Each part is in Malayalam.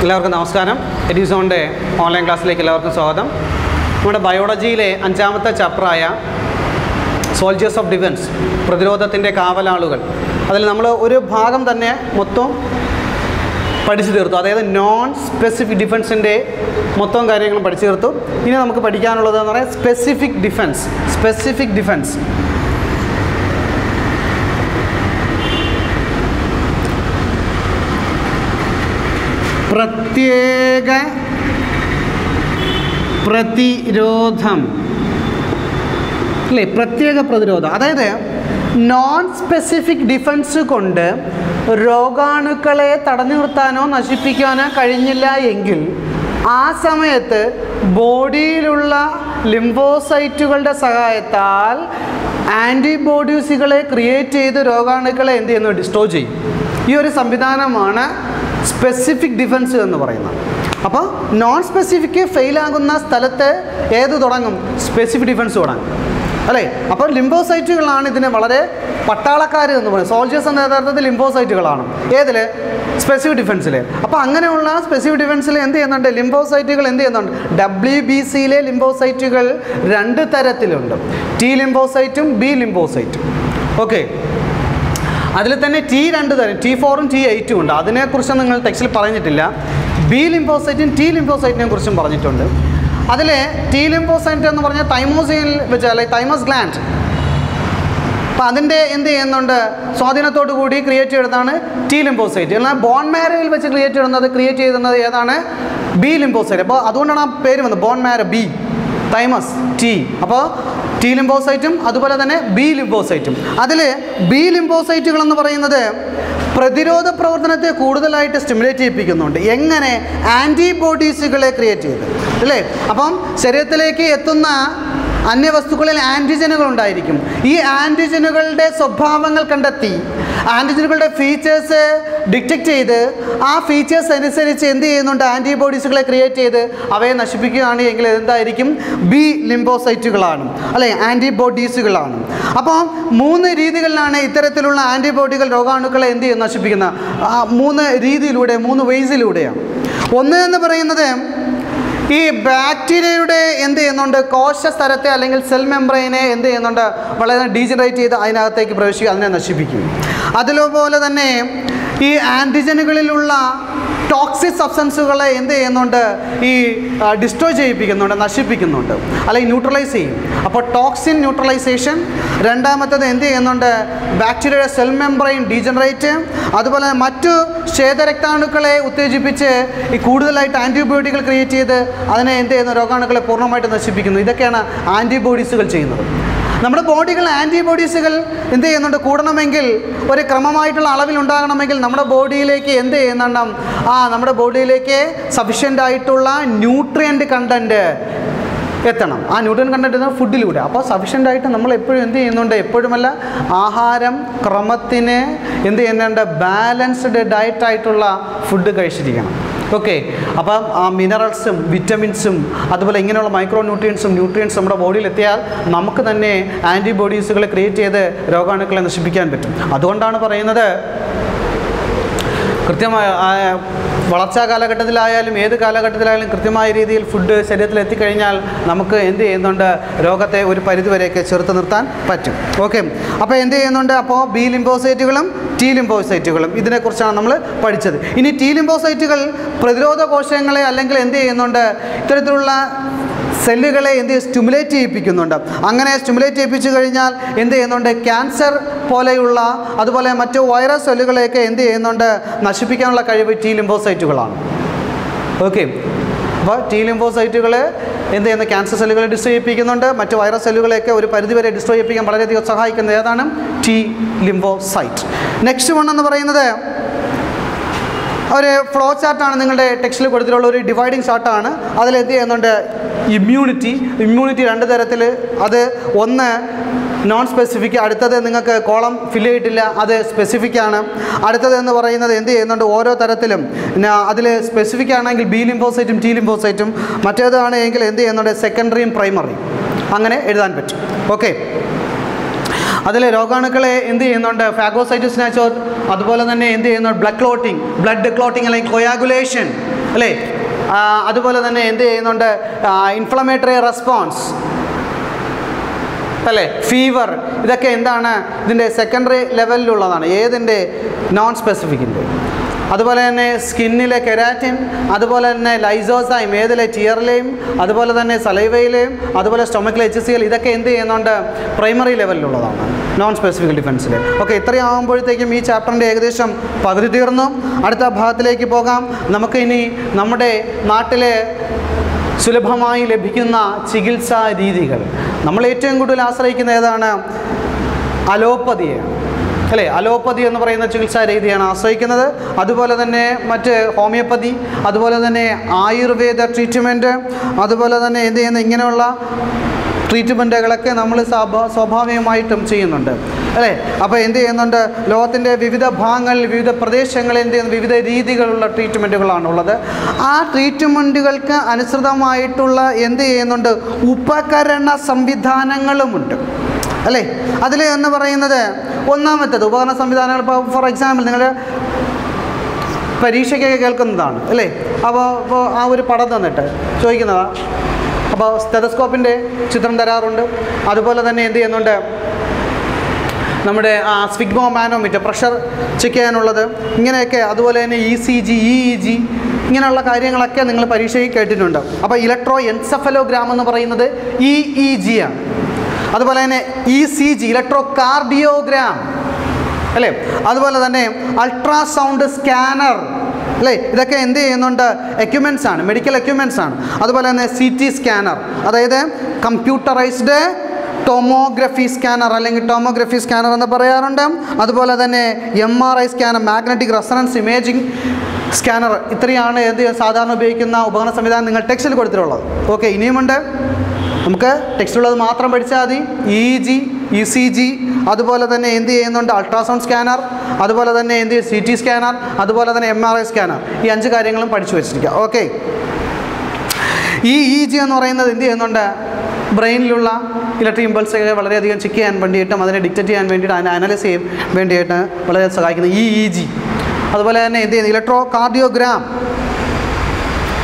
എല്ലാവർക്കും നമസ്കാരം. എഡിസോണിൻ്റെ ഓൺലൈൻ ക്ലാസ്സിലേക്ക് എല്ലാവർക്കും സ്വാഗതം. നമ്മുടെ ബയോളജിയിലെ 5ാമത്തെ ചാപ്റ്ററായ സോൾജേഴ്സ് ഓഫ് ഡിഫൻസ്, പ്രതിരോധത്തിൻ്റെ കാവലാളുകൾ, അതിൽ നമ്മൾ ഒരു ഭാഗം തന്നെ മൊത്തം പഠിച്ചു തീർത്തു. അതായത് നോൺ സ്പെസിഫിക് ഡിഫൻസിൻ്റെ മൊത്തം കാര്യങ്ങളും പഠിച്ചു തീർത്തു. ഇനി നമുക്ക് പഠിക്കാനുള്ളത് എന്ന് പറയാൻ സ്പെസിഫിക് ഡിഫൻസ്. പ്രത്യേക പ്രതിരോധം അല്ലേ? പ്രത്യേക പ്രതിരോധം, അതായത് നോൺ സ്പെസിഫിക് ഡിഫൻസ് കൊണ്ട് രോഗാണുക്കളെ തടഞ്ഞു നിർത്താനോ നശിപ്പിക്കാനോ കഴിഞ്ഞില്ല എങ്കിൽ ആ സമയത്ത് ബോഡിയിലുള്ള ലിംഫോസൈറ്റുകളുടെ സഹായത്താൽ ആൻറ്റിബോഡീസുകളെ ക്രിയേറ്റ് ചെയ്ത് രോഗാണുക്കളെ എന്ത് ചെയ്യുന്നു? ഡിസ്ട്രോയ് ചെയ്യും. ഈ ഒരു സംവിധാനമാണ് സ്പെസിഫിക് ഡിഫൻസ് എന്ന് പറയുന്നത്. അപ്പോൾ നോൺ സ്പെസിഫിക് ഫെയിലാകുന്ന സ്ഥലത്ത് ഏത് തുടങ്ങും? സ്പെസിഫിക് ഡിഫൻസ് തുടങ്ങും അല്ലേ? അപ്പോൾ ലിംഫോസൈറ്റുകളാണ് ഇതിന് വളരെ പട്ടാളക്കാർ എന്ന് പറയുന്നത്. സോൾജേഴ്സ് എന്ന യഥാർത്ഥത്തിൽ ലിംഫോസൈറ്റുകളാണ്. ഏതിൽ? സ്പെസിഫിക് ഡിഫൻസിൽ. അപ്പോൾ അങ്ങനെയുള്ള സ്പെസിഫിക് ഡിഫൻസിൽ എന്ത് ചെയ്യുന്നുണ്ട്? ലിംഫോസൈറ്റുകൾ എന്ത് ചെയ്യുന്നുണ്ട്? WBCയിലെ ലിംഫോസൈറ്റുകൾ 2 തരത്തിലുണ്ട്. T ലിംഫോസൈറ്റും B ലിംഫോസൈറ്റും. ഓക്കെ, അതിൽ തന്നെ T2 തരം, T4ഉം T8ഉം ഉണ്ട്. അതിനെക്കുറിച്ച് നിങ്ങൾ ടെക്സ്റ്റിൽ പറഞ്ഞിട്ടില്ല. B ലിംഫോസൈറ്റും T ലിംഫോസൈറ്റിനെ കുറിച്ചും പറഞ്ഞിട്ടുണ്ട്. അതിൽ T ലിംഫോസൈറ്റ് എന്ന് പറഞ്ഞാൽ തൈമോസിനിൽ വെച്ച്, അല്ലെങ്കിൽ തൈമസ് ഗ്ലാൻഡ്, അപ്പോൾ അതിൻ്റെ എന്ത് ചെയ്യുന്നുണ്ട്? സ്വാധീനത്തോടു കൂടി ക്രിയേറ്റ് ചെയ്തതാണ് T ലിംഫോസൈറ്റ്. എന്നാൽ ബോൺ മാരോയിൽ വെച്ച് ക്രിയേറ്റ് ചെയ്യുന്നത് ഏതാണ്? B lymphocyte. അപ്പോൾ അതുകൊണ്ടാണ് ആ പേര് വന്നത്, bone marrow B, thymus T. അപ്പോൾ T ലിംഫോസൈറ്റും അതുപോലെ തന്നെ B ലിംഫോസൈറ്റും. അതിൽ B ലിംഫോസൈറ്റുകൾ എന്ന് പറയുന്നത് പ്രതിരോധ പ്രവർത്തനത്തെ കൂടുതലായിട്ട് സ്റ്റിമുലേറ്റ് ചെയ്യിപ്പിക്കുന്നുണ്ട്. എങ്ങനെ? ആൻറ്റിബോഡീസുകളെ ക്രിയേറ്റ് ചെയ്ത് അല്ലേ? അപ്പം ശരീരത്തിലേക്ക് എത്തുന്ന അന്യവസ്തുക്കളിൽ ആൻറ്റിജനുകൾ ഉണ്ടായിരിക്കും. ഈ ആൻറ്റിജനുകളുടെ സ്വഭാവങ്ങൾ കണ്ടെത്തി ആൻറ്റിജനുകളുടെ ഫീച്ചേഴ്സ് ഡിറ്റക്റ്റ് ചെയ്ത് ആ ഫീച്ചേഴ്സ് അനുസരിച്ച് എന്ത് ചെയ്യുന്നുണ്ട്? ആൻറ്റിബോഡീസുകളെ ക്രിയേറ്റ് ചെയ്ത് അവയെ നശിപ്പിക്കുകയാണ് എങ്കിൽ എന്തായിരിക്കും? B ലിംഫോസൈറ്റുകളാണ് അല്ലേ? ആൻറ്റിബോഡീസുകളാണ്. അപ്പോൾ 3 രീതികളിലാണ് ഇത്തരത്തിലുള്ള ആൻറ്റിബോഡികൾ രോഗാണുക്കളെ എന്ത് ചെയ്യും? നശിപ്പിക്കുന്ന 3 രീതിയിലൂടെ, 3 വേസിലൂടെയാണ്. ഒന്ന് എന്ന് പറയുന്നത് ഈ ബാക്ടീരിയയുടെ എന്ത് ചെയ്യുന്നുണ്ട്? കോശസ്തരത്തെ അല്ലെങ്കിൽ സെൽ മെംബ്രെയിനെ എന്ത് ചെയ്യുന്നുണ്ട്? വളരെ ഡീജനറേറ്റ് ചെയ്ത് അതിനകത്തേക്ക് പ്രവേശിക്കുക, അതിനെ നശിപ്പിക്കും. അതുപോലെ തന്നെ ഈ ആൻറ്റിജനുകളിലുള്ള ടോക്സിക് സബ്സ്റ്റൻസുകളെ എന്ത് ചെയ്യുന്നുണ്ട്? ഈ ഡിസ്ട്രോയ് ചെയ്യിപ്പിക്കുന്നുണ്ട്, നശിപ്പിക്കുന്നുണ്ട്, അല്ലെങ്കിൽ ന്യൂട്രലൈസ് ചെയ്യും. അപ്പോൾ ടോക്സിൻ ന്യൂട്രലൈസേഷൻ. രണ്ടാമത്തത് എന്ത് ചെയ്യുന്നുണ്ട്? ബാക്ടീരിയയുടെ സെൽ മെംബ്രെയിൻ ഡീജനറേറ്റ്. അതുപോലെ മറ്റു ശ്വേതരക്താണുക്കളെ ഉത്തേജിപ്പിച്ച് ഈ കൂടുതലായിട്ട് ആൻറ്റിബോഡികൾ ക്രിയേറ്റ് ചെയ്ത് അതിനെ എന്ത് ചെയ്യുന്നു? രോഗാണുക്കളെ പൂർണ്ണമായിട്ട് നശിപ്പിക്കുന്നു. ഇതൊക്കെയാണ് ആൻറ്റിബോഡീസുകൾ ചെയ്യുന്നത്. നമ്മുടെ ബോഡികൾ ആൻറ്റിബോഡീസുകൾ എന്ത് ചെയ്യുന്നുണ്ട്? കൂടണമെങ്കിൽ, ഒരു ക്രമമായിട്ടുള്ള അളവിൽ ഉണ്ടാകണമെങ്കിൽ നമ്മുടെ ബോഡിയിലേക്ക് എന്ത് ചെയ്യുന്നുണ്ടാവും? നമ്മുടെ ബോഡിയിലേക്ക് സഫിഷ്യൻ്റ് ആയിട്ടുള്ള ന്യൂട്രിയൻ്റ് കണ്ടൻറ്റ് എത്തണം. ആ ന്യൂട്രിയൻ കണ്ടൻറ്റ് എന്ന ഫുഡിലൂടെ. അപ്പോൾ സഫിഷ്യൻ്റ് ആയിട്ട് നമ്മൾ എപ്പോഴും എന്ത് ചെയ്യുന്നുണ്ട്? എപ്പോഴുമല്ല, ആഹാരം ക്രമത്തിന് എന്ത് ചെയ്യുന്നുണ്ട്? ബാലൻസ്ഡ് ഡയറ്റായിട്ടുള്ള ഫുഡ് കഴിച്ചിരിക്കണം. ഓക്കെ, അപ്പം ആ മിനറൽസും വിറ്റമിൻസും അതുപോലെ ഇങ്ങനെയുള്ള മൈക്രോ ന്യൂട്രിയൻസും നമ്മുടെ ബോഡിയിൽ എത്തിയാൽ നമുക്ക് തന്നെ ആൻറ്റിബോഡീസുകളെ ക്രിയേറ്റ് ചെയ്ത് രോഗാണുക്കളെ നശിപ്പിക്കാൻ പറ്റും. അതുകൊണ്ടാണ് പറയുന്നത്, കൃത്യമായ വളർച്ചാ കാലഘട്ടത്തിലായാലും ഏത് കാലഘട്ടത്തിലായാലും കൃത്യമായ രീതിയിൽ ഫുഡ് ശരീരത്തിൽ എത്തിക്കഴിഞ്ഞാൽ നമുക്ക് എന്ത് ചെയ്യുന്നുണ്ട്? രോഗത്തെ ഒരു പരിധിവരെയൊക്കെ ചെറുത്ത് നിർത്താൻ പറ്റും. ഓക്കെ, അപ്പോൾ എന്ത് ചെയ്യുന്നുണ്ട്? അപ്പോൾ B ലിംഫോസൈറ്റുകളും T ലിംഫോസൈറ്റുകളും ഇതിനെക്കുറിച്ചാണ് നമ്മൾ പഠിച്ചത്. ഇനി T ലിംഫോസൈറ്റുകൾ പ്രതിരോധ കോശങ്ങളെ അല്ലെങ്കിൽ എന്ത് ചെയ്യുന്നുണ്ട്? ഇത്തരത്തിലുള്ള സെല്ലുകളെ എന്ത് സ്റ്റിമുലേറ്റ് ചെയ്യിപ്പിക്കുന്നുണ്ട്. അങ്ങനെ സ്റ്റിമുലേറ്റ് ചെയ്യിപ്പിച്ചു കഴിഞ്ഞാൽ എന്ത് ചെയ്യുന്നുണ്ട്? ക്യാൻസർ പോലെയുള്ള അതുപോലെ മറ്റു വൈറസ് സെല്ലുകളെയൊക്കെ എന്ത് ചെയ്യുന്നുണ്ട്? നശിപ്പിക്കാനുള്ള കഴിവ് T ലിംഫോസൈറ്റുകളാണ്. ഓക്കെ, അപ്പോൾ T ലിംഫോസൈറ്റുകൾ എന്ത് ചെയ്യുന്ന? ക്യാൻസർ സെല്ലുകളെ ഡിസ്ട്രോയ് ചെയ്യിപ്പിക്കുന്നുണ്ട്. മറ്റു വൈറസ് സെല്ലുകളെയൊക്കെ ഒരു പരിധിവരെ ഡിസ്ട്രോയ് ചെയ്യിപ്പിക്കാൻ വളരെയധികം സഹായിക്കുന്നത് ഏതാണ്? T lymphocyte. നെക്സ്റ്റ് വൺ എന്ന് പറയുന്നത് ഒരു ഫ്ലോ ചാർട്ടാണ്. നിങ്ങളുടെ ടെക്സ്റ്റിൽ കൊടുത്തിട്ടുള്ള ഒരു ഡിവൈഡിങ് ചാർട്ടാണ്. അതിലെന്ത് ചെയ്യുന്നുണ്ട്? ഇമ്മ്യൂണിറ്റി 2 തരത്തിൽ. അത് ഒന്ന് നോൺ സ്പെസിഫിക്, അടുത്തത് നിങ്ങൾക്ക് കോളം ഫില്ല് ചെയ്തിട്ടില്ല, അത് സ്പെസിഫിക് ആണ്. അടുത്തത് എന്ന് പറയുന്നത് എന്ത് ചെയ്യുന്നുണ്ട്? ഓരോ തരത്തിലും അതിൽ സ്പെസിഫിക് ആണെങ്കിൽ B ലിംഫോസൈറ്റും T ലിംഫോസൈറ്റും, മറ്റേതാണ് എങ്കിൽ എന്ത് ചെയ്യുന്നുണ്ട്? സെക്കൻഡറിയും പ്രൈമറിയും, അങ്ങനെ എഴുതാൻ പറ്റും. ഓക്കെ, അതിൽ രോഗാണുക്കളെ എന്ത് ചെയ്യുന്നുണ്ട്? ഫാഗോസൈറ്റോസിസ് നാച്ചുറൽ, അതുപോലെ തന്നെ എന്ത് ചെയ്യുന്നു? ബ്ലഡ് ക്ലോട്ടിങ് അല്ലെങ്കിൽ കൊയാഗുലേഷൻ, അല്ലേ? അതുപോലെ തന്നെ എന്ത് ചെയ്യുന്നുണ്ട്? ഇൻഫ്ലമേറ്ററി റെസ്പോൺസ് അല്ലേ, ഫീവർ, ഇതൊക്കെ എന്താണ്? ഇതിൻ്റെ സെക്കൻഡറി ലെവലിലുള്ളതാണ്. ഏതിൻ്റെ? നോൺ സ്പെസിഫിക്കിൻ്റെ. അതുപോലെ തന്നെ സ്കിന്നിലെ കെരാറ്റിൻ, അതുപോലെ തന്നെ ലൈസോസൈം, ഏതിലെ? ടിയറിലെയും, അതുപോലെ തന്നെ സലൈവയിലെയും, അതുപോലെ സ്റ്റൊമക്കിലെ HCl, ഇതൊക്കെ എന്ത് ചെയ്യുന്നുണ്ട്? പ്രൈമറി ലെവലിലുള്ളതാണ്, നോൺ സ്പെസിഫിക് ഡിഫൻസിൽ. ഓക്കെ, ഇത്രയാകുമ്പോഴത്തേക്കും ഈ ചാപ്റ്ററിൻ്റെ ഏകദേശം പകുതി തീർന്നു. അടുത്ത ഭാഗത്തിലേക്ക് പോകാം. നമുക്ക് ഇനി നമ്മുടെ നാട്ടിലെ സുലഭമായി ലഭിക്കുന്ന ചികിത്സാ രീതികൾ, നമ്മൾ ഏറ്റവും കൂടുതൽ ആശ്രയിക്കുന്ന ഏതാണ്? അലോപ്പതിയാണ് അല്ലേ? അലോപ്പതി എന്ന് പറയുന്ന ചികിത്സാ രീതിയാണ് ആശ്രയിക്കുന്നത്. അതുപോലെ തന്നെ മറ്റ് ഹോമിയോപ്പതി, അതുപോലെ തന്നെ ആയുർവേദ ട്രീറ്റ്മെൻറ്റ്, അതുപോലെ തന്നെ എന്ത് ചെയ്യുന്ന ഇങ്ങനെയുള്ള ട്രീറ്റ്മെൻറ്റുകളൊക്കെ നമ്മൾ സ്വാഭാവികമായിട്ടും ചെയ്യുന്നുണ്ട് അല്ലേ? അപ്പോൾ എന്ത് ചെയ്യുന്നുണ്ട്? ലോകത്തിൻ്റെ വിവിധ ഭാഗങ്ങളിൽ, വിവിധ പ്രദേശങ്ങളിൽ എന്ത് ചെയ്യുന്നു? വിവിധ രീതികളുള്ള ട്രീറ്റ്മെൻറ്റുകളാണുള്ളത്. ആ ട്രീറ്റ്മെൻറ്റുകൾക്ക് അനുസൃതമായിട്ടുള്ള എന്ത് ചെയ്യുന്നുണ്ട്? ഉപകരണ സംവിധാനങ്ങളുമുണ്ട് അല്ലേ? അതിൽ എന്ന് പറയുന്നത് ഒന്നാമത്തേത് ഉപകരണ സംവിധാനങ്ങൾ. ഇപ്പോൾ ഫോർ എക്സാമ്പിൾ നിങ്ങൾ പരീക്ഷയ്ക്കൊക്കെ കേൾക്കുന്നതാണ് അല്ലേ? അപ്പോൾ ആ ഒരു പടം തന്നിട്ട് ചോദിക്കുന്നതാണ്. അപ്പോൾ സ്റ്റെതസ്കോപ്പിൻ്റെ ചിത്രം തരാറുണ്ട്. അതുപോലെ തന്നെ എന്ത് ചെയ്യുന്നുണ്ട്? നമ്മുടെ സ്ഫിഗ്മോ മാനോമീറ്റർ, പ്രഷർ ചെക്ക് ചെയ്യാനുള്ളത്, ഇങ്ങനെയൊക്കെ. അതുപോലെ തന്നെ ECG, EEG, ഇങ്ങനെയുള്ള കാര്യങ്ങളൊക്കെ നിങ്ങൾ പരീക്ഷയിൽ കേട്ടിട്ടുണ്ട്. അപ്പോൾ ഇലക്ട്രോ എൻസെഫലോഗ്രാം എന്ന് പറയുന്നത് EEG ആണ്. അതുപോലെ തന്നെ ECG, ഇലക്ട്രോ കാർഡിയോഗ്രാം അല്ലേ? അതുപോലെ തന്നെ അൾട്രാസൗണ്ട് സ്കാനർ അല്ലേ? ഇതൊക്കെ എന്ത് ചെയ്യുന്നുണ്ട്? എക്യുപ്മെൻറ്റ്സ് ആണ്, മെഡിക്കൽ എക്യുപ്മെൻറ്റ്സ് ആണ്. അതുപോലെ തന്നെ CT സ്കാനർ, അതായത് കമ്പ്യൂട്ടറൈസ്ഡ് ടോമോഗ്രഫി സ്കാനർ അല്ലെങ്കിൽ ടോമോഗ്രഫി സ്കാനർ എന്ന് പറയാറുണ്ട്. അതുപോലെ തന്നെ MRI scanner, magnetic resonance imaging scanner. ഇത്രയാണ് എന്ത് സാധാരണ ഉപയോഗിക്കുന്ന ഉപകരണ സംവിധാനം നിങ്ങൾ ടെക്സ്റ്റിൽ കൊടുത്തിട്ടുള്ളത്. ഓക്കെ, ഇനിയുമുണ്ട്. നമുക്ക് ടെക്സ്റ്റുള്ളത് മാത്രം പഠിച്ചാൽ മതി. EEG, ECG, അതുപോലെ തന്നെ എന്ത് ചെയ്യുന്നുണ്ട്? അൾട്രാസൗണ്ട് സ്കാനർ, അതുപോലെ തന്നെ എന്ത് CT സ്കാനർ, അതുപോലെ തന്നെ MRI സ്കാനർ. ഈ 5 കാര്യങ്ങളും പഠിച്ചു വെച്ചിരിക്കുക. ഓക്കെ, ഈ EEG എന്ന് പറയുന്നത് എന്ത് ചെയ്യുന്നുണ്ട്? ബ്രെയിനിലുള്ള ഇലക്ട്രിക് ഇമ്പൾസൊക്കെ വളരെയധികം ചെക്ക് ചെയ്യാൻ വേണ്ടിയിട്ടും അതിനെ ഡിറ്റക്റ്റ് ചെയ്യാൻ വേണ്ടിയിട്ട്, അതിനെ അനലൈസ് ചെയ്യാൻ വേണ്ടിയിട്ട് വളരെ സഹായിക്കുന്നത് EEG. അതുപോലെ തന്നെ എന്ത് ചെയ്യുന്നത്? ഇലക്ട്രോ കാർഡിയോഗ്രാം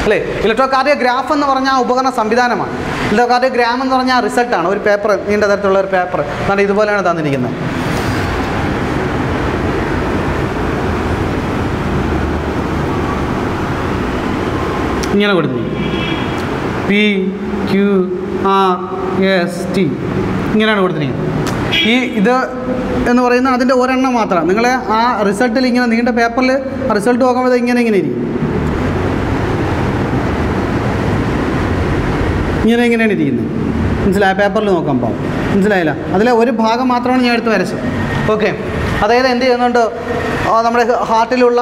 അല്ലേ? ഇലക്ട്രോ കാർഡിയോഗ്രാഫ് എന്ന് പറഞ്ഞാൽ ഉപകരണ സംവിധാനമാണ്. ഇലക്ട്രോ കാർഡിയോഗ്രാം എന്ന് പറഞ്ഞാൽ റിസൾട്ടാണ്. ഒരു പേപ്പർ, നീണ്ട തരത്തിലുള്ള ഒരു പേപ്പർ, അതാണ് ഇതുപോലെയാണ് തന്നിരിക്കുന്നത്. ഇങ്ങനെ കൊടുത്തിരിക്കും PQRST, ഇങ്ങനെയാണ് കൊടുത്തിരിക്കുന്നത്. ഇത് എന്ന് പറയുന്നത് അതിൻ്റെ ഒരെണ്ണം മാത്രമാണ്. നിങ്ങൾ ആ റിസൾട്ടിൽ ഇങ്ങനെ നീണ്ട പേപ്പറിൽ ആ റിസൾട്ട് നോക്കുമ്പോൾ ഇങ്ങനെ ഇരിക്കും. ഇങ്ങനെയാണ് ഇരിക്കുന്നത്. മനസ്സിലായ? പേപ്പറിൽ നോക്കുമ്പോൾ മനസ്സിലായില്ല? അതിലെ ഒരു ഭാഗം മാത്രമാണ് ഞാൻ എടുത്ത് വരച്ചത്. ഓക്കെ, അതായത് എന്ത് ചെയ്യുന്നുണ്ട്? നമ്മുടെ ഹാർട്ടിലുള്ള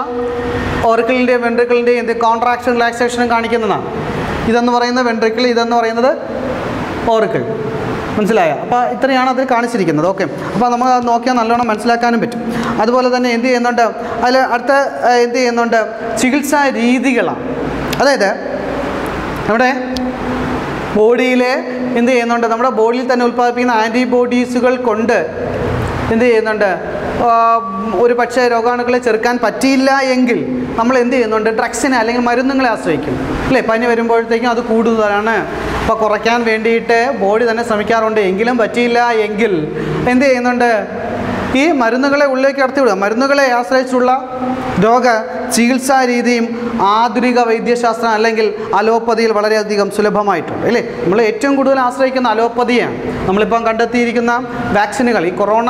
ഓറിക്കിളിൻ്റെയും വെൻട്രിക്കിളിൻ്റെയും എന്ത് കോൺട്രാക്ഷൻ റിലാക്സേഷനും കാണിക്കുന്നതാണ്. ഇതെന്ന് പറയുന്നത് വെൻട്രിക്കിൾ, ഇതെന്ന് പറയുന്നത് ഓറിക്കിൾ. മനസ്സിലായ? അപ്പോൾ ഇത്രയാണ് അതിൽ കാണിച്ചിരിക്കുന്നത്. ഓക്കെ, അപ്പോൾ നമുക്ക് അത് നോക്കിയാൽ നല്ലോണം മനസ്സിലാക്കാനും പറ്റും. അതുപോലെ തന്നെ എന്ത് ചെയ്യുന്നുണ്ട്? അതിൽ അടുത്ത എന്ത് ചെയ്യുന്നുണ്ട്? ചികിത്സാ രീതികളാണ്. അതായത് നമ്മുടെ ബോഡിയിൽ എന്ത് ചെയ്യുന്നുണ്ട്? നമ്മുടെ ബോഡിയിൽ തന്നെ ഉൽപ്പാദിപ്പിക്കുന്ന ആൻറ്റിബോഡീസുകൾ കൊണ്ട് എന്ത് ചെയ്യുന്നുണ്ട്? ഒരു പക്ഷേ രോഗാണുക്കളെ ചെറുക്കാൻ പറ്റിയില്ല എങ്കിൽ നമ്മൾ എന്ത് ചെയ്യുന്നുണ്ട്? ഡ്രഗ്സിനെ അല്ലെങ്കിൽ മരുന്നുകളെ ആശ്രയിക്കും അല്ലേ? പനി വരുമ്പോഴത്തേക്കും അത് കൂടുതലാണ്. അപ്പോൾ കുറയ്ക്കാൻ വേണ്ടിയിട്ട് ബോഡി തന്നെ ശ്രമിക്കാറുണ്ട്. എങ്കിലും പറ്റിയില്ല എങ്കിൽ എന്ത് ചെയ്യുന്നുണ്ട്? ഈ മരുന്നുകളെ ഉള്ളിലേക്ക് കടത്തിവിടുക. മരുന്നുകളെ ആശ്രയിച്ചുള്ള രോഗ ചികിത്സാ രീതിയും ആധുനിക വൈദ്യശാസ്ത്രം അല്ലെങ്കിൽ അലോപ്പതിയിൽ വളരെയധികം സുലഭമായിട്ടുണ്ട് അല്ലേ? നമ്മൾ ഏറ്റവും കൂടുതൽ ആശ്രയിക്കുന്ന അലോപ്പതിയാണ്. നമ്മളിപ്പം കണ്ടെത്തിയിരിക്കുന്ന വാക്സിനുകൾ, ഈ കൊറോണ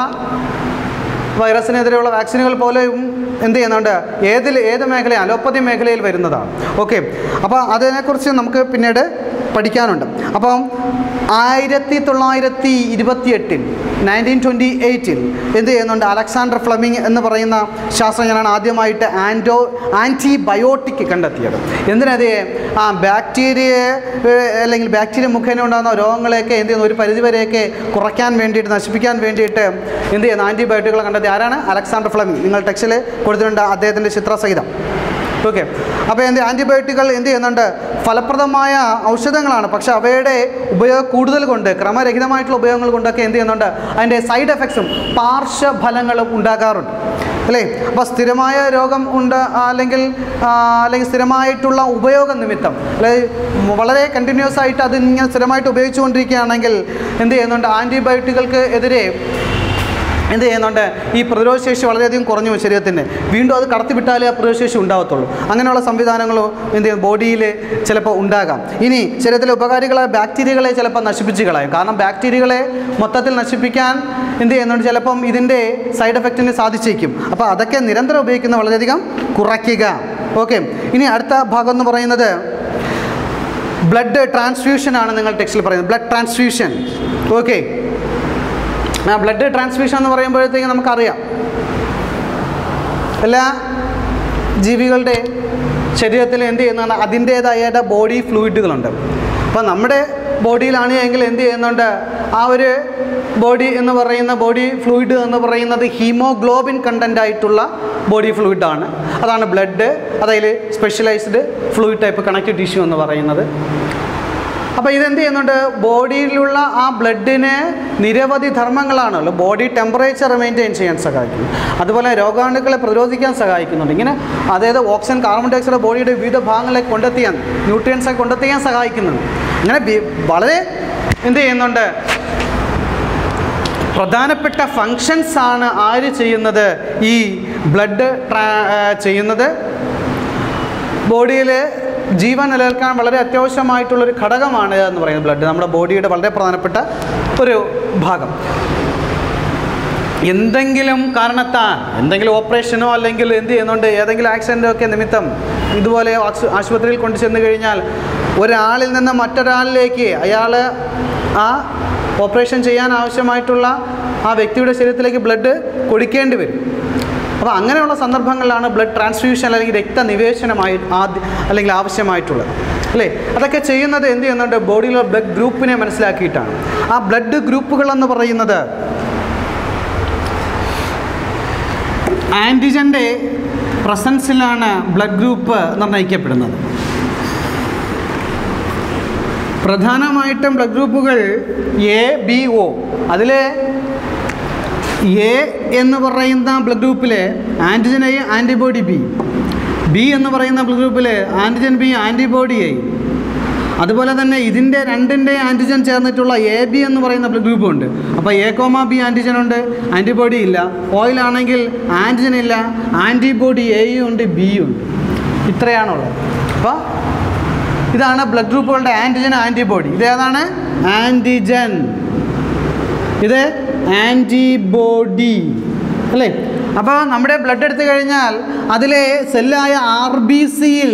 വൈറസിനെതിരെയുള്ള വാക്സിനുകൾ പോലെയും എന്ത് ചെയ്യുന്നുണ്ട്? ഏത് മേഖലയാണ്? അലോപ്പതി മേഖലയിൽ വരുന്നതാണ്. ഓക്കെ, അപ്പോൾ അതിനെക്കുറിച്ച് നമുക്ക് പിന്നീട് പഠിക്കാനുണ്ട്. അപ്പം 1928 1928 എന്ത് ചെയ്യുന്നുണ്ട്? അലക്സാണ്ടർ ഫ്ലെമിംഗ് എന്ന് പറയുന്ന ശാസ്ത്രജ്ഞനാണ് ആദ്യമായിട്ട് ആൻറ്റിബയോട്ടിക് കണ്ടെത്തിയത്. എന്തിനത്? ബാക്ടീരിയയെ അല്ലെങ്കിൽ ബാക്ടീരിയ മുഖേന ഉണ്ടാകുന്ന രോഗങ്ങളെയൊക്കെ എന്ത് ചെയ്യുന്നു? ഒരു പരിധിവരെയൊക്കെ കുറയ്ക്കാൻ വേണ്ടിയിട്ട്, നശിപ്പിക്കാൻ വേണ്ടിയിട്ട് എന്ത് ചെയ്യുന്നു? ആൻറ്റിബയോട്ടിക്കുകൾ കണ്ടെത്തി. ആരാണ്? Alexander Fleming. നിങ്ങൾ ടെക്സ്റ്റിൽ കൊടുത്തിട്ടുണ്ട് അദ്ദേഹത്തിൻ്റെ ചിത്രസഹിതം. ഓക്കെ, അപ്പോൾ ആൻറ്റിബയോട്ടിക്കുകൾ എന്ത് ചെയ്യുന്നുണ്ട്? ഫലപ്രദമായ ഔഷധങ്ങളാണ്. പക്ഷേ അവയുടെ ഉപയോഗം കൂടുതൽ കൊണ്ട്, ക്രമരഹിതമായിട്ടുള്ള ഉപയോഗങ്ങൾ കൊണ്ടൊക്കെ എന്ത് ചെയ്യുന്നുണ്ട്? അതിൻ്റെ സൈഡ് എഫക്ട്സും പാർശ്വഫലങ്ങളും ഉണ്ടാകാറുണ്ട്. അല്ലേ? അപ്പോൾ സ്ഥിരമായ രോഗം ഉണ്ട്, അല്ലെങ്കിൽ സ്ഥിരമായിട്ടുള്ള ഉപയോഗം നിമിത്തം, അല്ലെങ്കിൽ വളരെ കണ്ടിന്യൂസ് ആയിട്ട് അത് ഇങ്ങനെ സ്ഥിരമായിട്ട് ഉപയോഗിച്ചുകൊണ്ടിരിക്കുകയാണെങ്കിൽ എന്ത് ചെയ്യുന്നുണ്ട്? ആൻറ്റിബയോട്ടിക്കുകൾക്ക് എതിരെ എന്ത് ചെയ്യുന്നുണ്ട്? ഈ പ്രതിരോധശേഷി വളരെയധികം കുറഞ്ഞു ശരീരത്തിന്. വീണ്ടും അത് കടത്തിവിട്ടാലേ ആ പ്രതിരോധശേഷി ഉണ്ടാകത്തുള്ളൂ. അങ്ങനെയുള്ള സംവിധാനങ്ങൾ എന്ത് ചെയ്യും? ബോഡിയിൽ ചിലപ്പോൾ ഉണ്ടാകാം. ഇനി ശരീരത്തിലെ ഉപകാരികളായ ബാക്ടീരിയകളെ ചിലപ്പോൾ നശിപ്പിച്ച് കളയും. കാരണം ബാക്ടീരിയകളെ മൊത്തത്തിൽ നശിപ്പിക്കാൻ എന്ത് ചെയ്യുന്നുണ്ട്? ചിലപ്പം ഇതിൻ്റെ സൈഡ് എഫക്റ്റിന് സാധിച്ചേക്കും. അപ്പോൾ അതൊക്കെ നിരന്തരം ഉപയോഗിക്കുന്ന വളരെയധികം കുറയ്ക്കുക. ഓക്കെ. ഇനി അടുത്ത ഭാഗം എന്ന് പറയുന്നത് ബ്ലഡ് ട്രാൻസ്ഫ്യൂഷനാണ്. നിങ്ങൾ ടെക്സ്റ്റിൽ പറയുന്നത് blood transfusion. Okay. Blood transfusion എന്ന് പറയുമ്പോഴത്തേക്കും നമുക്കറിയാം, എല്ലാ ജീവികളുടെ ശരീരത്തിൽ എന്ത് ചെയ്യുന്നതാണ്? അതിൻ്റേതായ ബോഡി ഫ്ലൂയിഡുകളുണ്ട്. അപ്പോൾ നമ്മുടെ ബോഡിയിലാണ് എങ്കിൽ എന്ത് ചെയ്യുന്നുണ്ട്? ആ ഒരു ബോഡി എന്ന് പറയുന്ന ബോഡി ഫ്ലൂയിഡ് എന്ന് പറയുന്നത് ഹീമോഗ്ലോബിൻ കണ്ടൻ്റ് ആയിട്ടുള്ള ബോഡി ഫ്ലൂയിഡാണ്. അതാണ് ബ്ലഡ്. അതിൽ specialised fluid type connective tissue എന്ന് പറയുന്നത്. അപ്പോൾ ഇതെന്ത് ചെയ്യുന്നുണ്ട്? ബോഡിയിലുള്ള ആ ബ്ലഡിന് നിരവധി ധർമ്മങ്ങളാണല്ലോ. ബോഡി ടെമ്പറേച്ചർ മെയിൻറ്റെയിൻ ചെയ്യാൻ സഹായിക്കുന്നു, അതുപോലെ രോഗാണുക്കളെ പ്രതിരോധിക്കാൻ സഹായിക്കുന്നുണ്ട്. ഇങ്ങനെ അതായത് ഓക്സിജൻ, കാർബൺ ഡൈ ഓക്സൈഡ് ബോഡിയുടെ വിവിധ ഭാഗങ്ങളിലേക്ക് കൊണ്ടെത്തിയാൻ, ന്യൂട്രിയൻസൊക്കെ കൊണ്ടെത്തിക്കാൻ സഹായിക്കുന്നുണ്ട്. അങ്ങനെ വളരെ എന്ത് ചെയ്യുന്നുണ്ട്? പ്രധാനപ്പെട്ട ഫങ്ഷൻസാണ് ആര് ചെയ്യുന്നത്? ഈ ബ്ലഡ് ചെയ്യുന്നത്. ബോഡിയിൽ ജീവൻ നിലനിൽക്കാൻ വളരെ അത്യാവശ്യമായിട്ടുള്ളൊരു ഘടകമാണ് എന്ന് പറയുന്നത് ബ്ലഡ്. നമ്മുടെ ബോഡിയുടെ വളരെ പ്രധാനപ്പെട്ട ഒരു ഭാഗം. എന്തെങ്കിലും കാരണത്താൽ, എന്തെങ്കിലും ഓപ്പറേഷനോ അല്ലെങ്കിൽ എന്ത് ചെയ്യുന്നുണ്ട്, ഏതെങ്കിലും ആക്സിഡൻറ്റോ ഒക്കെ നിമിത്തം ഇതുപോലെ ആശുപത്രിയിൽ കൊണ്ടു ചെന്ന് കഴിഞ്ഞാൽ ഒരാളിൽ നിന്ന് മറ്റൊരാളിലേക്ക് അയാൾ ആ ഓപ്പറേഷൻ ചെയ്യാൻ ആവശ്യമായിട്ടുള്ള ആ വ്യക്തിയുടെ ശരീരത്തിലേക്ക് ബ്ലഡ് കൊടുക്കേണ്ടി വരും. അപ്പോൾ അങ്ങനെയുള്ള സന്ദർഭങ്ങളിലാണ് ബ്ലഡ് ട്രാൻസ്ഫ്യൂഷൻ അല്ലെങ്കിൽ രക്തനിവേശനമായി അല്ലെങ്കിൽ ആവശ്യമായിട്ടുള്ളത്, അല്ലേ? അതൊക്കെ ചെയ്യുന്നത് എന്ത് ചെയ്യുന്നുണ്ട്? ബോഡിയിലുള്ള ബ്ലഡ് ഗ്രൂപ്പിനെ മനസ്സിലാക്കിയിട്ടാണ്. ആ ബ്ലഡ് ഗ്രൂപ്പുകളെന്ന് പറയുന്നത് ആൻറ്റിജൻ്റെ പ്രസൻസിലാണ് ബ്ലഡ് ഗ്രൂപ്പ് നിർണ്ണയിക്കപ്പെടുന്നത്. പ്രധാനമായിട്ടും ബ്ലഡ് ഗ്രൂപ്പുകൾ എ, ബി, ഒ. അതിൽ എ എന്ന് പറയുന്ന ബ്ലഡ് ഗ്രൂപ്പിൽ antigen A, antibody B. B എന്ന് പറയുന്ന ബ്ലഡ് ഗ്രൂപ്പിൽ ആൻറ്റിജൻ ബി, ആൻറ്റിബോഡി എ. അതുപോലെ തന്നെ ഇതിൻ്റെ രണ്ടിൻ്റെ ആൻറ്റിജൻ ചേർന്നിട്ടുള്ള എ ബി എന്ന് പറയുന്ന ബ്ലഡ് ഗ്രൂപ്പുണ്ട്. അപ്പോൾ എ കോമ ബി ആൻറ്റിജൻ ഉണ്ട്, ആൻറ്റിബോഡി ഇല്ല. ഓയിലാണെങ്കിൽ ആൻറ്റിജൻ ഇല്ല, ആൻറ്റിബോഡി എയും ഉണ്ട്, ബിയും ഉണ്ട്. ഇത്രയാണുള്ളത്. അപ്പോൾ ഇതാണ് ബ്ലഡ് ഗ്രൂപ്പുകളുടെ ആൻറ്റിജൻ, ആൻറ്റിബോഡി. ഇതേതാണ്? ആൻറ്റിജൻ. ഇത് ആൻറ്റിബോഡി, അല്ലേ? അപ്പോൾ നമ്മുടെ ബ്ലഡ് എടുത്തു കഴിഞ്ഞാൽ അതിലെ സെല്ലായ RBCയിൽ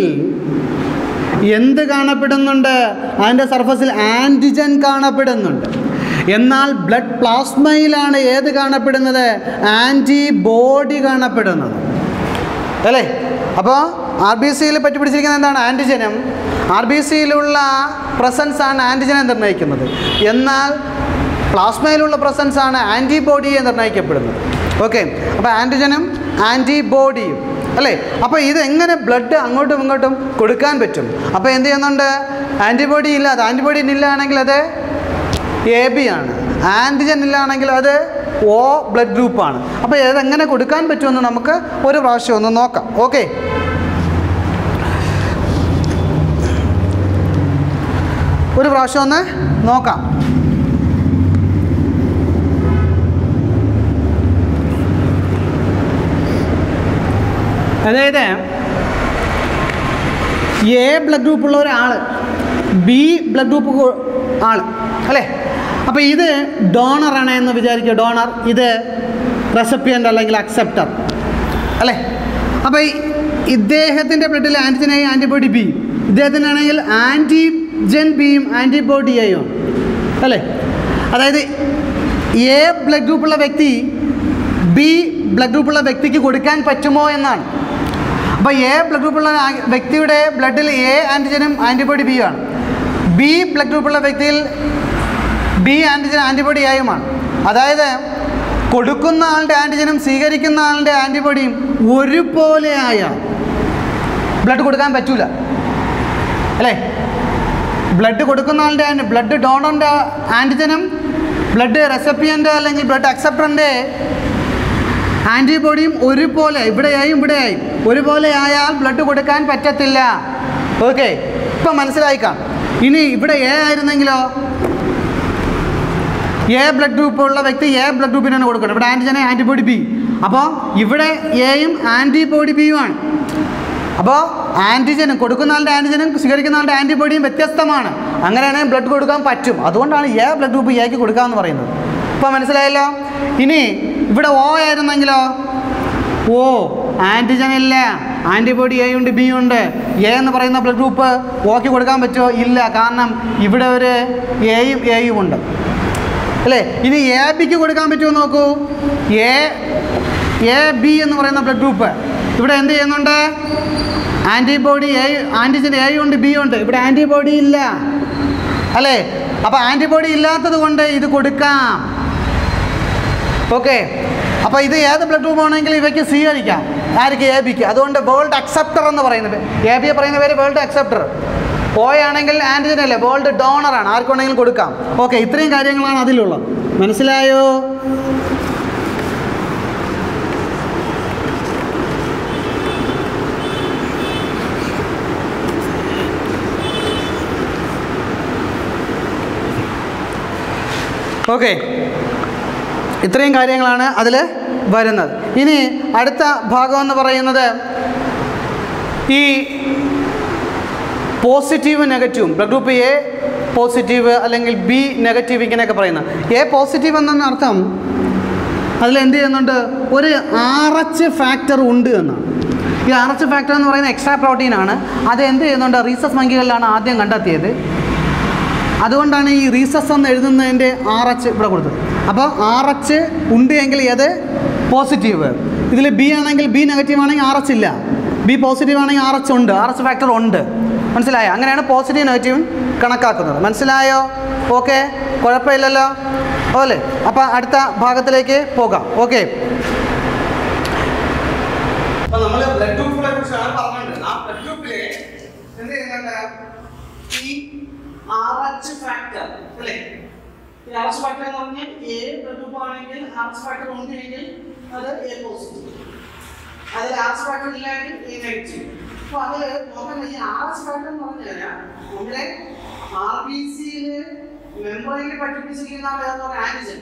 എന്ത് കാണപ്പെടുന്നുണ്ട്? അതിൻ്റെ സർഫസിൽ ആൻറ്റിജൻ കാണപ്പെടുന്നുണ്ട്. എന്നാൽ ബ്ലഡ് പ്ലാസ്മയിലാണ് ഏത് കാണപ്പെടുന്നത്? ആൻറ്റിബോഡി കാണപ്പെടുന്നത്, അല്ലേ? അപ്പോൾ RBCയിൽ പറ്റിപ്പിടിച്ചിരിക്കുന്നത് എന്താണ്? ആൻറ്റിജനും. RBCയിലുള്ള പ്രസൻസാണ് ആൻറ്റിജനെ നിർണ്ണയിക്കുന്നത്. എന്നാൽ പ്ലാസ്മയിലുള്ള പ്രസൻസാണ് ആൻറ്റിബോഡിയെ നിർണ്ണയിക്കപ്പെടുന്നത്. ഓക്കെ. അപ്പോൾ ആൻറ്റിജനും ആൻറ്റിബോഡിയും, അല്ലേ? അപ്പോൾ ഇതെങ്ങനെ ബ്ലഡ് അങ്ങോട്ടും ഇങ്ങോട്ടും കൊടുക്കാൻ പറ്റും? അപ്പോൾ എന്ത് ചെയ്യുന്നുണ്ട്? ആൻറ്റിബോഡി ഇല്ലാതെ, ആൻറ്റിബോഡി ഇല്ലാണെങ്കിൽ അത് AB ആണ്, ആൻറ്റിജൻ ഇല്ലാണെങ്കിൽ അത് O ബ്ലഡ് ഗ്രൂപ്പാണ്. അപ്പോൾ ഇതെങ്ങനെ കൊടുക്കാൻ പറ്റുമെന്ന് നമുക്ക് ഒരു പ്രാവശ്യം ഒന്ന് നോക്കാം. ഓക്കെ. ഒരു പ്രാവശ്യം ഒന്ന് നോക്കാം. അതായത് എ ബ്ലഡ് ഗ്രൂപ്പുള്ള ഒരാൾ, ബി ബ്ലഡ് ഗ്രൂപ്പ് ആൾ, അല്ലേ? അപ്പോൾ ഇത് ഡോണറാണ് എന്ന് വിചാരിക്കുക. ഡോണർ, ഇത് റെസിപ്പിയൻ്റ് അല്ലെങ്കിൽ അക്സെപ്റ്റർ, അല്ലേ? അപ്പോൾ ഇദ്ദേഹത്തിൻ്റെ ബ്ലഡിൽ ആൻറ്റിജൻ എ, ആൻറ്റിബോഡി ബി. ഇദ്ദേഹത്തിനാണെങ്കിൽ ആൻറ്റിജൻ ബിയും ആൻറ്റിബോഡി എയും, അല്ലേ? അതായത് എ ബ്ലഡ് ഗ്രൂപ്പുള്ള വ്യക്തി ബി ബ്ലഡ് ഗ്രൂപ്പുള്ള വ്യക്തിക്ക് കൊടുക്കാൻ പറ്റുമോ എന്നാണ്. അപ്പോൾ എ ബ്ലഡ് ഗ്രൂപ്പുള്ള വ്യക്തിയുടെ ബ്ലഡിൽ എ ആൻറ്റിജനും ആൻറ്റിബോഡി ബി ആണ്. ബി ബ്ലഡ് ഗ്രൂപ്പുള്ള വ്യക്തിയിൽ ബി ആൻറ്റിജൻ ആൻറ്റിബോഡി എയുമാണ്. അതായത് കൊടുക്കുന്ന ആളുടെ ആൻറ്റിജനും സ്വീകരിക്കുന്ന ആളുടെ ആൻറ്റിബോഡിയും ഒരുപോലെയായ ബ്ലഡ് കൊടുക്കാൻ പറ്റൂല, അല്ലേ? ബ്ലഡ് കൊടുക്കുന്ന ആളുടെ ബ്ലഡ് ഡോണറിൻ്റെ ആൻറ്റിജനും ബ്ലഡ് റെസിപ്പിയൻ്റ് അല്ലെങ്കിൽ ബ്ലഡ് അക്സെപ്റ്ററിൻ്റെ ആൻറ്റിബോഡിയും ഒരുപോലെ ഇവിടെയായും ഇവിടെയായും ഒരുപോലെ ആയാൽ ബ്ലഡ് കൊടുക്കാൻ പറ്റത്തില്ല. ഓക്കെ, ഇപ്പം മനസ്സിലായിക്കാം. ഇനി ഇവിടെ എ ആയിരുന്നെങ്കിലോ, എ ബ്ലഡ് ഗ്രൂപ്പ് ഉള്ള വ്യക്തി എ ബ്ലഡ് ഗ്രൂപ്പിനാണ് കൊടുക്കുന്നത്. ഇവിടെ ആൻറ്റിജൻ ആൻറ്റിബോഡി ബി. അപ്പോൾ ഇവിടെ എയും ആൻറ്റിബോഡി ബിയുമാണ്. അപ്പോൾ ആൻറ്റിജനും കൊടുക്കുന്ന ആളുടെ ആൻറ്റിജനും സ്വീകരിക്കുന്ന ആളുടെ ആൻറ്റിബോഡിയും വ്യത്യസ്തമാണ്. അങ്ങനെയാണെങ്കിൽ ബ്ലഡ് കൊടുക്കാൻ പറ്റും. അതുകൊണ്ടാണ് എ ബ്ലഡ് ഗ്രൂപ്പ് എക്ക് കൊടുക്കാമെന്ന് പറയുന്നത്. ഇപ്പോൾ മനസ്സിലായല്ലോ. ഇനി ഇവിടെ ഒ ആയിരുന്നെങ്കിലോ, ഓ ആൻറ്റിജൻ ഇല്ല, ആൻറ്റിബോഡി എ ഉണ്ട് ബി ഉണ്ട്. എ എന്ന് പറയുന്ന ബ്ലഡ് ഗ്രൂപ്പ് ഓക്ക് കൊടുക്കാൻ പറ്റുമോ? ഇല്ല, കാരണം ഇവിടെ ഒരു എയും ഉണ്ട് അല്ലേ. ഇനി എ ബിക്ക് കൊടുക്കാൻ പറ്റുമോ നോക്കൂ. എ ബി എന്ന് പറയുന്ന ബ്ലഡ് ഗ്രൂപ്പ് ഇവിടെ എന്ത് ചെയ്യുന്നുണ്ട്? ആൻറ്റിബോഡി ആൻറ്റിജൻ എ ഉണ്ട് ബി ഉണ്ട്. ഇവിടെ ആൻറ്റിബോഡി ഇല്ല അല്ലേ. അപ്പോൾ ആൻറ്റിബോഡി ഇല്ലാത്തത് കൊണ്ട് ഇത് കൊടുക്കാം. ഓക്കെ, അപ്പോൾ ഇത് ഏത് ബ്ലഡ് ഗ്രൂപ്പ് ആണെങ്കിൽ ഇവയ്ക്ക് സ്വീകരിക്കാം. ആർക്ക്? എ ബിക്ക്. അതുകൊണ്ട് വേൾഡ് അക്സെപ്റ്റർ എന്ന് പറയുന്നത്, എ ബിയെ പറയുന്ന പേര് വേൾഡ് അക്സെപ്റ്റർ. ഒ ആണെങ്കിൽ ആൻറ്റിജൻ അല്ലേ, വേൾഡ് ഡോണറാണ്, ആർക്കുണ്ടെങ്കിലും കൊടുക്കാം. ഓക്കെ, ഇത്രയും കാര്യങ്ങളാണ് അതിലുള്ളത്. മനസ്സിലായോ? ഓക്കെ, ഇത്രയും കാര്യങ്ങളാണ് അതിൽ വരുന്നത്. ഇനി അടുത്ത ഭാഗം എന്ന് പറയുന്നത് ഈ പോസിറ്റീവ് നെഗറ്റീവും ബ്ലഡ് ഗ്രൂപ്പ് എ പോസിറ്റീവ് അല്ലെങ്കിൽ ബി നെഗറ്റീവ് ഇങ്ങനെയൊക്കെ പറയുന്നത്. എ പോസിറ്റീവ് എന്നാണ് അർത്ഥം. അതിലെന്ത് ചെയ്യുന്നുണ്ട്? ഒരു RH ഫാക്ടർ ഉണ്ട് എന്നാണ്. ഈ RH ഫാക്ടർ എന്ന് പറയുന്നത് എക്സ്ട്രാ പ്രോട്ടീനാണ്. അത് എന്ത് ചെയ്യുന്നുണ്ട്? റീസസ് മങ്കികളിലാണ് ആദ്യം കണ്ടെത്തിയത്. അതുകൊണ്ടാണ് ഈ റീസസ് എന്ന് എഴുതുന്നതിൻ്റെ RH ഇവിടെ കൊടുത്തത്. അപ്പോൾ RH ഉണ്ട് എങ്കിൽ ഏത് പോസിറ്റീവ്. ഇതിൽ ബി ആണെങ്കിൽ ബി നെഗറ്റീവ് ആണെങ്കിൽ RH ഇല്ല, ബി പോസിറ്റീവ് ആണെങ്കിൽ RH ഉണ്ട്, RH ഫാക്ടർ ഉണ്ട്. മനസ്സിലായോ? അങ്ങനെയാണ് പോസിറ്റീവ് നെഗറ്റീവും കണക്കാക്കുന്നത്. മനസ്സിലായോ? ഓക്കെ, കുഴപ്പമില്ലല്ലോ അല്ലേ. അപ്പോൾ അടുത്ത ഭാഗത്തിലേക്ക് പോകാം. ഓക്കെ, അപ്പോൾ നമ്മൾ ബ്ലഡ് ഗ്രൂപ്പുകളെ കുറിച്ചാണ് പറഞ്ഞിട്ടുണ്ട്. ആ ബ്ലഡ് ഗ്രൂപ്പിൽ എന്ത് ചെയ്യുന്നുണ്ട്? ഈ RH ഫാക്ടർ അല്ലേ. ഈ RH ഫാക്ടർ എന്ന് പറഞ്ഞാൽ എ ബ്ലഡ് ഗ്രൂപ്പ് ആണെങ്കിൽ RH ഫാക്ടർ ഉണ്ടെങ്കിൽ അത് എ പോസിറ്റീവ്, അതിൽ RH ഫാക്ടർ ഇല്ലെങ്കിൽ എ നെഗറ്റീവ്. അപ്പോൾ അതിൽ നോക്കാൻ ഈ RH ഫാക്ടർ എന്ന് പറഞ്ഞു കഴിഞ്ഞാൽ നമ്മുടെ RBCയിൽ മെമ്പറൈനിൽ പറ്റിപ്പിടിച്ചിരിക്കുന്ന ആൻറ്റിജൻ,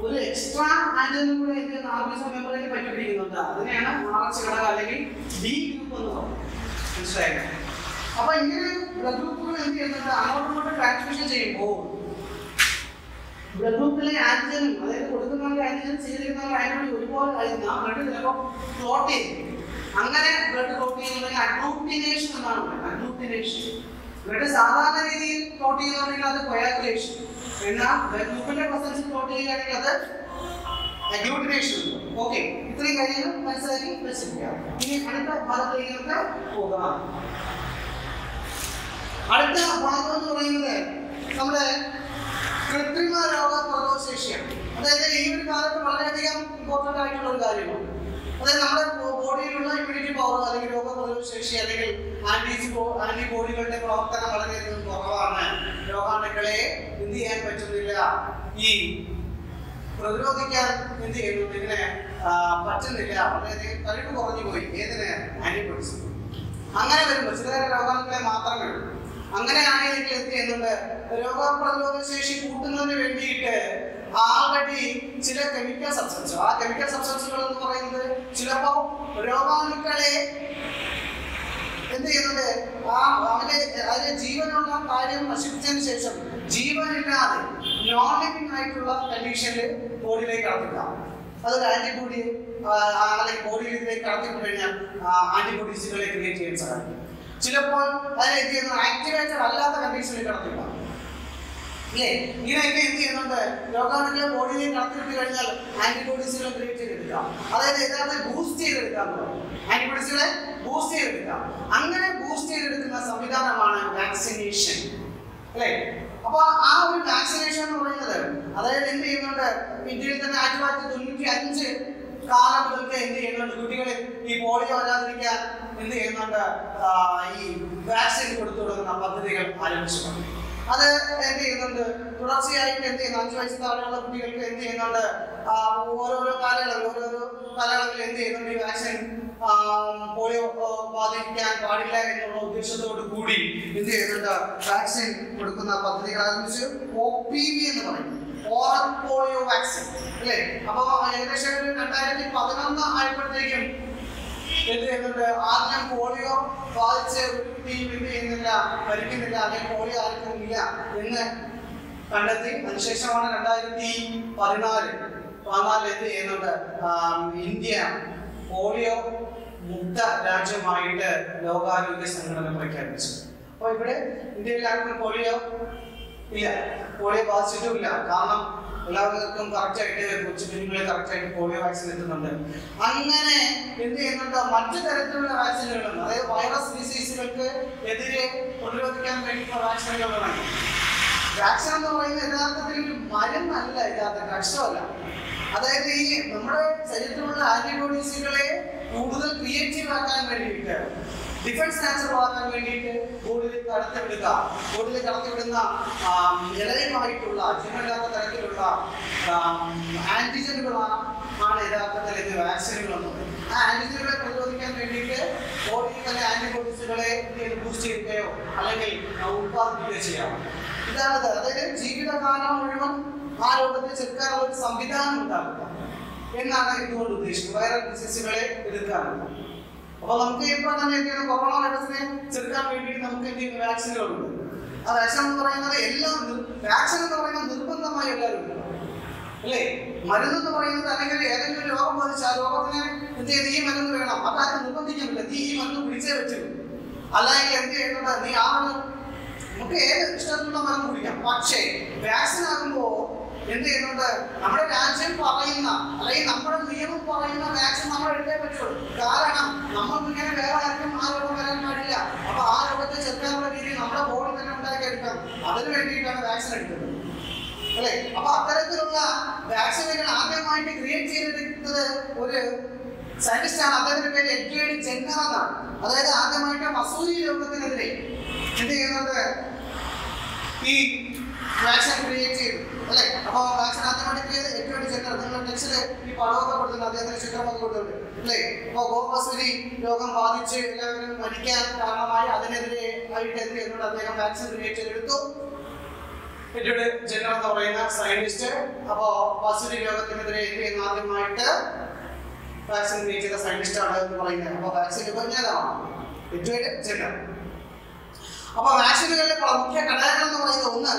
ഒരു എക്സ്ട്രാ ആൻറ്റിജനും കൂടെ RBC മെമ്പറൈനിൽ പറ്റിപ്പിടിക്കുന്നുണ്ട്. അതിനെയാണ് RH ഘടകം അല്ലെങ്കിൽ ബി ഗ്രൂപ്പ് എന്ന് പറയുന്നത്. മനസ്സിലായോ? അപ്പോൾ ഇങ്ങനെ ബ്ലഡ് ഗ്രൂപ്പുകൾ എന്ത് ചെയ്യുന്നുണ്ട്? അങ്ങോട്ടും ട്രാൻസ്മിഷൻ ചെയ്യുമ്പോൾ ബ്ലഡ് ഗ്രൂപ്പിലെ ആൻറ്റിജനും അതായത് കൊടുക്കുന്ന ആൻറ്റിജൻ ചെയ്തിരിക്കുന്ന ആൻറ്റിബോഡി ഒരുപോലെ ആയിരുന്നു. ആ ബ്ലഡ് ചിലപ്പോൾ ക്ലോട്ട് ചെയ്യും. അങ്ങനെ ബ്ലഡ് ക്ലോട്ട് ചെയ്യുന്നുണ്ടെങ്കിൽ അഗ്ലൂട്ടിനേഷൻ എന്നാണ് പറയുന്നത്. അഗ്ലൂട്ടിനേഷൻ ബ്ലഡ് സാധാരണ രീതിയിൽ ക്ലോട്ട് ചെയ്യുന്നുണ്ടെങ്കിൽ അത് കൊയാഗുലേഷൻ. എന്നാൽ ബ്ലഡ് ഗ്രൂപ്പിന്റെ പ്രസൻസിൽ ക്ലോട്ട് ചെയ്യുകയാണെങ്കിൽ അത് അഗ്ലൂട്ടിനേഷൻ. ഓക്കെ, ഇത്രയും കാര്യങ്ങൾ മനസ്സിലാക്കി വെച്ചിരിക്കുക. ഇനി അടുത്ത ഭാഗത്തേക്ക് പോകാം. അടുത്ത ഭാഗം എന്ന് പറയുന്നത് നമ്മുടെ കൃത്രിമ രോഗപ്രതിരോധ ശേഷിയാണ്. അതായത് ഈ ഒരു കാലത്ത് വളരെയധികം ഇമ്പോർട്ടൻ്റ് ആയിട്ടുള്ള ഒരു കാര്യമാണ്. അതായത് നമ്മുടെ ബോഡിയിലുള്ള ഇമ്മ്യൂണിറ്റി പവർ അല്ലെങ്കിൽ രോഗപ്രതിരോധ ശേഷി അല്ലെങ്കിൽ ആന്റിബോഡികളുടെ പ്രവർത്തനം വളരെയധികം കുറവാണ്. രോഗാണുക്കളെ എന്ത് ചെയ്യാൻ പറ്റുന്നില്ല, ഈ പ്രതിരോധിക്കാൻ എന്ത് ചെയ്യുന്നു, ഇങ്ങനെ പറ്റുന്നില്ല, വളരെയധികം കഴിവ് കുറഞ്ഞു പോയി. ഏതിന്? ആന്റിബോഡീസ്. അങ്ങനെ വരുമ്പോൾ ചില രോഗാണുക്കളെ മാത്രമേ ഉള്ളൂ. അങ്ങനെയാണെങ്കിൽ എന്ത് ചെയ്യുന്നുണ്ട്? രോഗപ്രതിരോധ ശേഷി കൂട്ടുന്നതിന് വേണ്ടിയിട്ട് ആൾറെഡി ചില കെമിക്കൽ സബ്സ്റ്റൻസ്, ആ കെമിക്കൽ സബ്സ്റ്റൻസുകൾ എന്ന് പറയുന്നത് ചിലപ്പോൾ രോഗാണുക്കളെ എന്ത് ചെയ്യുന്നുണ്ട്? അതിന്റെ ജീവനുള്ള കാര്യം നശിപ്പിച്ചതിന് ശേഷം ജീവനില്ലാതെ നോൺ ലിവിംഗ് ആയിട്ടുള്ള കണ്ടീഷനിൽ ബോഡിയിലേക്ക് കടത്തിക്കാം. അതൊരു ആന്റിബോഡി അല്ലെങ്കിൽ ബോഡിയിൽ ഇതിലേക്ക് കടത്തിക്കൊണ്ട് കഴിഞ്ഞാൽ ആന്റിബോഡീസുകളെ ക്രിയേറ്റ് ചെയ്യാൻ സാധിക്കും. ചിലപ്പോൾ അതിനെ എന്ത് ചെയ്യുന്നു? ആക്ടിവേറ്റഡ് അല്ലാത്ത കണ്ടീഷനിൽ കടത്തിക്കാം അല്ലേ. ഇങ്ങനെയൊക്കെ എന്ത് ചെയ്യുന്നുണ്ട്? രോഗാണുക്കളെ ബോഡിയിലേക്ക് കടത്തിവിട്ട് കഴിഞ്ഞാൽ ആന്റിബോഡീസുകളെ ക്രിയേറ്റ് ചെയ്തെടുക്കാം. അതായത് യഥാർത്ഥത്തിൽ ബൂസ്റ്റ് ചെയ്തെടുക്കാം. ആന്റിബോഡീസുകളെ ബൂസ്റ്റ് ചെയ്തെടുക്കാം. അങ്ങനെ ബൂസ്റ്റ് ചെയ്തെടുക്കുന്ന സംവിധാനമാണ് വാക്സിനേഷൻ അല്ലേ. അപ്പോൾ ആ ഒരു വാക്സിനേഷൻ എന്ന് പറയുന്നത് അതായത് എന്ത് ചെയ്യുന്നുണ്ട്? ഇന്ത്യയിൽ തന്നെ 1995 കാലം മുതൽക്ക് എന്ത് ചെയ്യുന്നുണ്ട്? കുട്ടികളെ ഈ പോളിയോ വരാതിരിക്കാൻ എന്ത് ചെയ്യുന്നുണ്ട്? ഈ വാക്സിൻ കൊടുത്തു കൊടുക്കുന്ന പദ്ധതികൾ ആരംഭിച്ചിട്ടുണ്ട്. അത് എന്ത് ചെയ്യുന്നുണ്ട്, തുടർച്ചയായിട്ട് എന്ത് ചെയ്യുന്നു, 5 വയസ്സ് താഴെയുള്ള കുട്ടികൾക്ക് എന്ത് ചെയ്യുന്നുണ്ട്, ഓരോരോ കാലയളവിൽ എന്ത് ചെയ്യുന്നുണ്ട്, ഈ വാക്സിൻ പോളിയോ ബാധിക്കാൻ പാടില്ല എന്നുള്ള ഉദ്ദേശത്തോടു കൂടി എന്ത് ചെയ്യുന്നുണ്ട്, വാക്സിൻ കൊടുക്കുന്ന പദ്ധതികൾ ആരംഭിച്ചു. OPV എന്ന് പറയും, ഓറൽ പോളിയോ വാക്സിൻ അല്ലേ. അപ്പൊ ഏകദേശം 2011 ആയപ്പോഴത്തേക്കും എന്ത് ചെയ്യുന്നുണ്ട്, ആദ്യം പോളിയോ ബാധിച്ച് ഒരു കുട്ടിയും എന്ത് ചെയ്യുന്നില്ല, മരിക്കുന്നില്ല, അല്ലെങ്കിൽ പോളിയോ ആർക്കും ഇല്ല എന്ന് കണ്ടെത്തി. അതിനുശേഷമാണ് 2014 എന്ത് ചെയ്യുന്നുണ്ട്, ഇന്ത്യ പോളിയോ മുക്ത രാജ്യമായിട്ട് ലോകാരോഗ്യ സംഘടന പ്രഖ്യാപിച്ചു. അപ്പൊ ഇവിടെ ഇന്ത്യയിൽ ആർക്കും പോളിയോ ഇല്ല, പോളിയോ ബാധിച്ചിട്ടുമില്ല. കാരണം എല്ലാവർക്കും കറക്റ്റായിട്ട് കൊച്ചു കുഞ്ഞുങ്ങളെ കറക്റ്റായിട്ട് പോളിയോ വാക്സിൻ എത്തുന്നുണ്ട്. അങ്ങനെ എന്ത് ചെയ്യുന്നുണ്ട്, മറ്റു തരത്തിലുള്ള വാക്സിനുകളും, അതായത് വൈറസ് ഡിസീസുകൾക്ക് എതിരെ പ്രതിരോധിക്കാൻ വേണ്ടിയിട്ടുള്ള വാക്സിനുകളാണ്. വാക്സിൻ എന്ന് പറയുന്നത് യഥാർത്ഥത്തിൽ ഒരു മരുന്നല്ല, യഥാർത്ഥ ഡ്രഗ്സല്ല. അതായത് ഈ നമ്മുടെ ശരീരത്തിലുള്ള ആന്റിബോഡീസുകളെ കൂടുതൽ ക്രിയേറ്റീവ് ആക്കാൻ വേണ്ടിയിട്ട്, ഡിഫൻസ് നാച്ചുറൽ ആക്കാൻ വേണ്ടിയിട്ട് ബോഡിയിൽ കടത്തിവിടുന്ന ജലയുമായിട്ടുള്ള ജീവനില്ലാത്ത തരത്തിലുള്ള ആന്റിജനുകളാണ് യഥാർത്ഥത്തിൽ ഇത് വാക്സിനുകൾ എന്ന് പറയുന്നത്. ആ ആന്റിജനുകളെ പ്രതിരോധിക്കാൻ വേണ്ടിയിട്ട് ബോഡിയിൽ തന്നെ ആന്റിബോഡീസുകളെ ബൂസ്റ്റ് ചെയ്യുകയോ അല്ലെങ്കിൽ ഉത്പാദിപ്പിക്കുകയോ ചെയ്യാം. ഇതാണത്. അതായത് ജീവിതകാലം മുഴുവൻ ആ രോഗത്തെ ചെറുക്കാനുള്ള ഒരു സംവിധാനം ഉണ്ടാക്കുക എന്നാണ് ഇതുകൊണ്ട് ഉദ്ദേശിക്കുന്നത്, വൈറൽ ഡിസീസുകളെ എതിർക്കാനുള്ള. അപ്പൊ നമുക്ക് ഇപ്പോൾ തന്നെ എന്ത് ചെയ്യുന്നു, കൊറോണ വൈറസിനെ ചെറുക്കാൻ വേണ്ടിയിട്ട് നമുക്ക് എന്ത് ചെയ്യുന്നു, വാക്സിനുകളുണ്ട്. ആ വാക്സിൻ എന്ന് പറയുന്നത് വാക്സിൻ എന്ന് പറയുന്നത് നിർബന്ധമായി എല്ലാവരും അല്ലേ. മരുന്നെന്ന് പറയുന്നത് അല്ലെങ്കിൽ ഏതെങ്കിലും ഒരു രോഗം ബാധിച്ച് ആ രോഗത്തിന് എന്ത് ചെയ്ത് ഈ മരുന്ന് വേണം, അതാരും നിർബന്ധിക്കുന്നില്ല. നീ ഈ മരുന്ന് പിടിച്ചേ പറ്റും, അല്ലെങ്കിൽ എന്ത് ചെയ്യുന്നുണ്ട്, നീ ആ നമുക്ക് ഏത് ഇഷ്ടത്തിലുള്ള മരുന്ന് കുടിക്കാം. പക്ഷേ വാക്സിൻ ആകുമ്പോൾ എന്ത് ചെയ്യുന്നുണ്ട്, നമ്മുടെ രാജ്യം പറയുന്ന അല്ലെങ്കിൽ നമ്മുടെ നിയമം പറയുന്ന വാക്സിൻ നമ്മൾ എടുത്തേ പറ്റുള്ളൂ. കാരണം നമ്മൾക്ക് ഇങ്ങനെ വേറെ ആർക്കും ആ രോഗം വരാൻ പാടില്ല. അപ്പൊ ആ രോഗത്തെ ചെറുക്കാനുള്ള രീതി നമ്മുടെ ബോഡി തന്നെ ഉണ്ടാക്കിയെടുക്കാം. അതിന് വേണ്ടിയിട്ടാണ് വാക്സിൻ എടുക്കുന്നത് അല്ലേ. അപ്പൊ അത്തരത്തിലുള്ള വാക്സിനുകൾ ആദ്യമായിട്ട് ക്രിയേറ്റ് ചെയ്തെടുത്തത് ഒരു സയന്റിസ്റ്റാണ്. അദ്ദേഹത്തിന്റെ പേര് എഡ്വേർഡ് ജെന്നർ എന്നാണ്. അതായത് ആദ്യമായിട്ട് മസൂരി രോഗത്തിനെതിരെ എന്ത് ചെയ്യുന്നത്, ഈ വാക്സിൻ ക്രിയേറ്റ് ചെയ്തു അല്ലെ. അപ്പൊ വാക്സിൻ ആദ്യമായിട്ട് എഡ്വേർഡ് ജെന്നർ, നിങ്ങളുടെ ടെക്സ്റ്റില് ഈ പടമൊക്കെ കൊടുത്തിട്ടുണ്ട്, അദ്ദേഹത്തിന്റെ ചിത്രമൊക്കെ കൊടുത്തിട്ടുണ്ട് അല്ലേ. അപ്പൊ ഗോമസൂരി രോഗം ബാധിച്ച് എല്ലാവരും മരിക്കാൻ കാരണമായി അതിനെതിരെ ആയിട്ട് എന്ത് ചെയ്യുന്നുണ്ട്, അദ്ദേഹം വാക്സിൻ ക്രിയേറ്റ് ചെയ്തെടുത്തു. എഡ്വേർഡ് ജെന്നർ എന്ന് പറയുന്ന സയന്റിസ്റ്റ് അപ്പോ മസൂരി രോഗത്തിനെതിരെ എന്ത് ചെയ്യുന്ന ആദ്യമായിട്ട് വാക്സിൻ ക്രിയേറ്റ് ചെയ്ത സയന്റിസ്റ്റ് ആണ് എന്ന് പറയുന്നത്. അപ്പൊ വാക്സിൻ ഉപജ്ഞാതാവാണ് എഡ്വേർഡ് ജെന്നർ. അപ്പൊ വാക്സിനുകളിലെ മുഖ്യ ഘടകങ്ങൾ എന്ന് പറയുന്നത് ഒന്ന്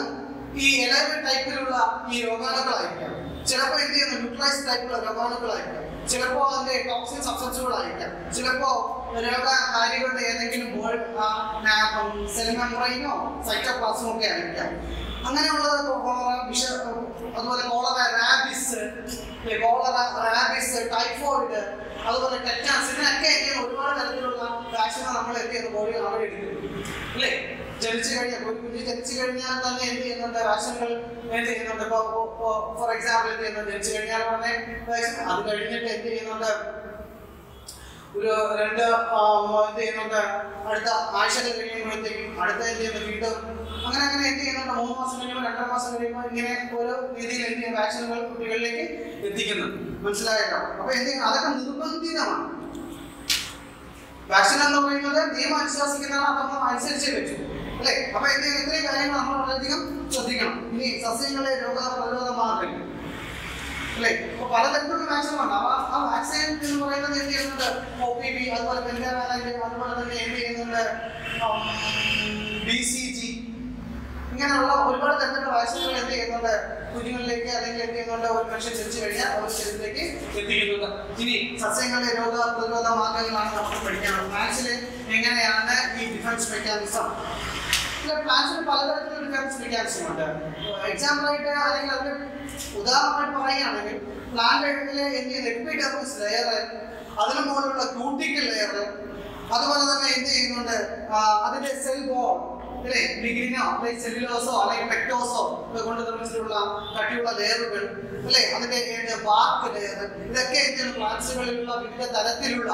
ഈ എലൈവഡ് ടൈപ്പിലുള്ള ഈ രോഗാണുക്കളായിരിക്കാം. ചിലപ്പോൾ എന്ത് ചെയ്യുന്നു, ന്യൂട്രലൈസ് ടൈപ്പുള്ള രോഗാണുക്കളായിരിക്കാം. ചിലപ്പോൾ അതിന്റെ ടോക്സിൻ സബ്സ്റ്റൻസുകളായിരിക്കാം. ചിലപ്പോൾ രോഗകാരികളുടെ ഏതെങ്കിലും സെൽ മെംബ്രെയിനോ സൈറ്റോപ്ലാസമോ ഒക്കെ ആയിരിക്കാം. അങ്ങനെയുള്ളത് അതുപോലെ കോളറ, റാബിസ്, ടൈഫോയിഡ്, അതുപോലെ ടെറ്റനസ്, ഇതിനൊക്കെ ഒരുപാട് തരത്തിലുള്ള വാക്സിനുകൾ നമ്മൾ എന്ത് ചെയ്യുന്നു, ബോഡിയിൽ അവിടെ എടുക്കുന്നു അല്ലേ. ജനിച്ചു കഴിഞ്ഞാൽ ഒരു കുഞ്ഞ് ജനിച്ചു കഴിഞ്ഞാൽ തന്നെ എന്ത് ചെയ്യുന്നുണ്ട്, വാക്സിനുകൾ എന്ത് ചെയ്യുന്നുണ്ട്. ഇപ്പൊ ഫോർ എക്സാമ്പിൾ എന്ത് ചെയ്യുന്നത്, ജനിച്ചു കഴിഞ്ഞാൽ ഉടനെ വാക്സിൻ, അത് കഴിഞ്ഞിട്ട് എന്ത് ചെയ്യുന്നുണ്ട്, ഒരു എന്ത് ചെയ്യുന്നുണ്ട്, അടുത്ത ആഴ്ചകൾ കഴിയുമ്പോഴത്തേക്കും അടുത്ത എന്ത് ചെയ്യുന്നു വീണ്ടും അങ്ങനെ എന്ത് ചെയ്യുന്നുണ്ട്, 3 മാസം കഴിയുമ്പോൾ 2.5 മാസം കഴിയുമ്പോൾ ഇങ്ങനെ ഓരോ രീതിയിൽ എന്ത് ചെയ്യുന്ന വാക്സിനുകൾ കുട്ടികളിലേക്ക് എത്തിക്കുന്നു. മനസ്സിലായല്ലോ. അപ്പൊ എന്ത് ചെയ്യുന്നു, അതൊക്കെ നിർബന്ധിതമാണ്. വാക്സിൻ എന്ന് പറയുന്നത് നിയമം അനുശാസിക്കുന്നതാണ്, അതൊന്നും അനുസരിച്ചേ പറ്റൂ അല്ലേ. അപ്പൊ എന്ത് ചെയ്യുന്നു, ഇത്രയും കാര്യങ്ങൾ നമ്മൾ വളരെയധികം ശ്രദ്ധിക്കണം. ഇനി സസ്യങ്ങളെ രോഗപ്രതിരോധ മാർഗം അല്ലേ. അപ്പൊ പലതരത്തിലുള്ള വാക്സിനുണ്ട്. ആ വാക്സിൻ എന്ന് പറയുന്നത് എന്ത് ചെയ്യുന്നുണ്ട്, OPV, അതുപോലെ പെൻറ്റാവാലന്റ്, അതുപോലെ തന്നെ എന്ത് ചെയ്യുന്നുണ്ട്, BCG, ഇങ്ങനെയുള്ള ഒരുപാട് തരത്തിലുള്ള വാക്സിനുകൾ എന്ത് ചെയ്യുന്നുണ്ട്, കുഞ്ഞുങ്ങളിലേക്ക് അല്ലെങ്കിൽ എന്ത് ചെയ്യുന്നുണ്ട്, ഒരു മനുഷ്യൻ ജനിച്ചു കഴിഞ്ഞാൽ അവരുടെ ശരീരത്തിലേക്ക് എത്തിക്കുന്നുണ്ട്. ഇനി സസ്യങ്ങളുടെ രോഗപ്രതിരോധ മാർഗങ്ങളാണ് നമ്മൾ പഠിക്കാനുള്ളത്. പ്ലാന്റ്സിൽ എങ്ങനെയാണ് ഈ ഡിഫൻസ് മെക്കാനിസം, പ്ലാന്റ്സിന് പലതരത്തിലുള്ള ഡിഫൻസ് മെക്കാനിസം ഉണ്ട്. എക്സാമ്പിളായിട്ട് അല്ലെങ്കിൽ അതിന് ഉദാഹരണമായിട്ട് പറയുകയാണെങ്കിൽ പ്ലാന്റിലെ എന്ത് ചെയ്യുന്നു, എപ്പിഡെർമിസ് ലെയർ, അതിന് മുകളിലുള്ള ക്യൂട്ടിക്കൽ ലെയർ, അതുപോലെ തന്നെ എന്ത് ചെയ്യുന്നുണ്ട്, അതിന്റെ സെൽ വോൾ അല്ലേ, ലിഗ്നിനോ അല്ലെങ്കിൽ സെല്ലുലോസോ അല്ലെങ്കിൽ പെക്ടോസോ കൊണ്ട് നിർമ്മിച്ചിട്ടുള്ള കട്ടിയുള്ള ലെയറുകൾ അല്ലേ, അതിന്റെ ബാർക്ക് ലെയർ, ഇതൊക്കെ എന്താണ് പ്ലാന്റ്സുകളിലുള്ള വിവിധ തരത്തിലുള്ള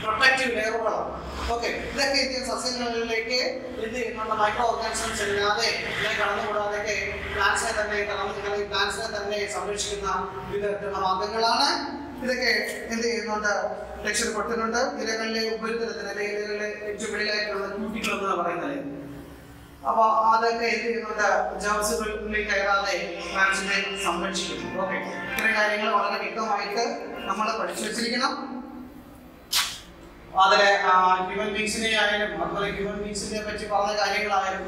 പ്രൊട്ടക്റ്റീവ് ലെയറുകളാണ്. ഓക്കെ, ഇതൊക്കെ സസ്യങ്ങളിലേക്ക് എന്ത് ചെയ്യുന്നുണ്ട്, മൈക്രോ ഓർഗാനിസംസ് ഇല്ലാതെ കടന്നുകൂടാതൊക്കെ പ്ലാന്റ്സിനെ തന്നെ സംരക്ഷിക്കുന്ന വിവിധ തരത്തിലുള്ള മാർഗങ്ങളാണ്. ഇതൊക്കെ എന്ത് ചെയ്യുന്നുണ്ട്, ടെക്സ്ചർ കൊടുത്തിട്ടുണ്ട്. ഇലകളിലെ ഉപരിതലത്തിൽ അല്ലെങ്കിൽ ഇലകളിലെ ഏറ്റവും വെളിയിലായിട്ടുള്ള ക്യൂട്ടിക്കിൾ എന്ന് പറയുന്നത്. അപ്പൊ അതൊക്കെ എന്ത് ചെയ്യുന്നുണ്ട്, ജേംസുകളിൽ കയറാതെ പ്ലാന്റ്സിനെ സംരക്ഷിക്കുന്നു. ഓക്കെ, ഇത്രയും കാര്യങ്ങൾ വളരെ വ്യക്തമായിട്ട് നമ്മൾ പഠിച്ചു വെച്ചിരിക്കണം. അതിലെ ഹ്യൂമൻ ബീങ്സിനെ ആയാലും അതുപോലെ ഹ്യൂമൻ ബീങ്സിനെ പറ്റി പറഞ്ഞ കാര്യങ്ങളായാലും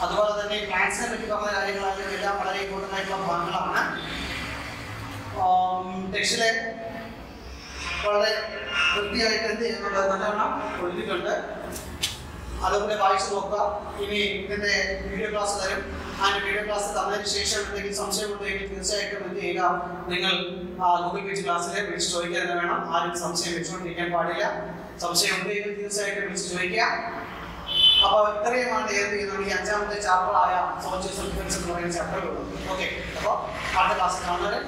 അതുപോലെ തന്നെ പ്ലാന്റ്സിനെ പറ്റി പറഞ്ഞ കാര്യങ്ങളായാലും എല്ലാം വളരെ ഇമ്പോർട്ടൻ്റ് ആയിട്ടുള്ള ഭാഗങ്ങളാണ്. ടെക്സ്റ്റിലെ വളരെ വൃത്തിയായിട്ട് എന്ത് ചെയ്യുന്നുണ്ട്, നല്ലവണ്ണം കൊടുത്തിട്ടുണ്ട്. അതുപോലെ വായിച്ചു നോക്കുക. ഇനി ഇതിന്റെ വീഡിയോ ക്ലാസ് തരും. ആ വീഡിയോ ക്ലാസ് തന്നതിന് ശേഷം എന്തെങ്കിലും സംശയമുണ്ടെങ്കിൽ തീർച്ചയായിട്ടും എന്ത് ചെയ്യുക, നിങ്ങൾ ഗൂഗിൾ മീറ്റ് ക്ലാസ്സിൽ വിളിച്ച് ചോദിക്കാൻ വേണം. ആരും സംശയം വെച്ചുകൊണ്ടിരിക്കാൻ പാടില്ല. സംശയം ഉണ്ടെങ്കിൽ തീർച്ചയായിട്ടും വിളിച്ച് ചോദിക്കുക. അപ്പോൾ ഇത്രയുമാണ് എന്ത് ചെയ്യുന്നത്, ഈ 5ാമത്തെ ചാപ്റ്ററായ സോഷ്യൽ ഡിഫറൻസ് എന്ന് പറയുന്ന ചാപ്റ്റർ. ഓക്കെ, അപ്പോൾ അടുത്ത ക്ലാസ് കാണുന്നത്.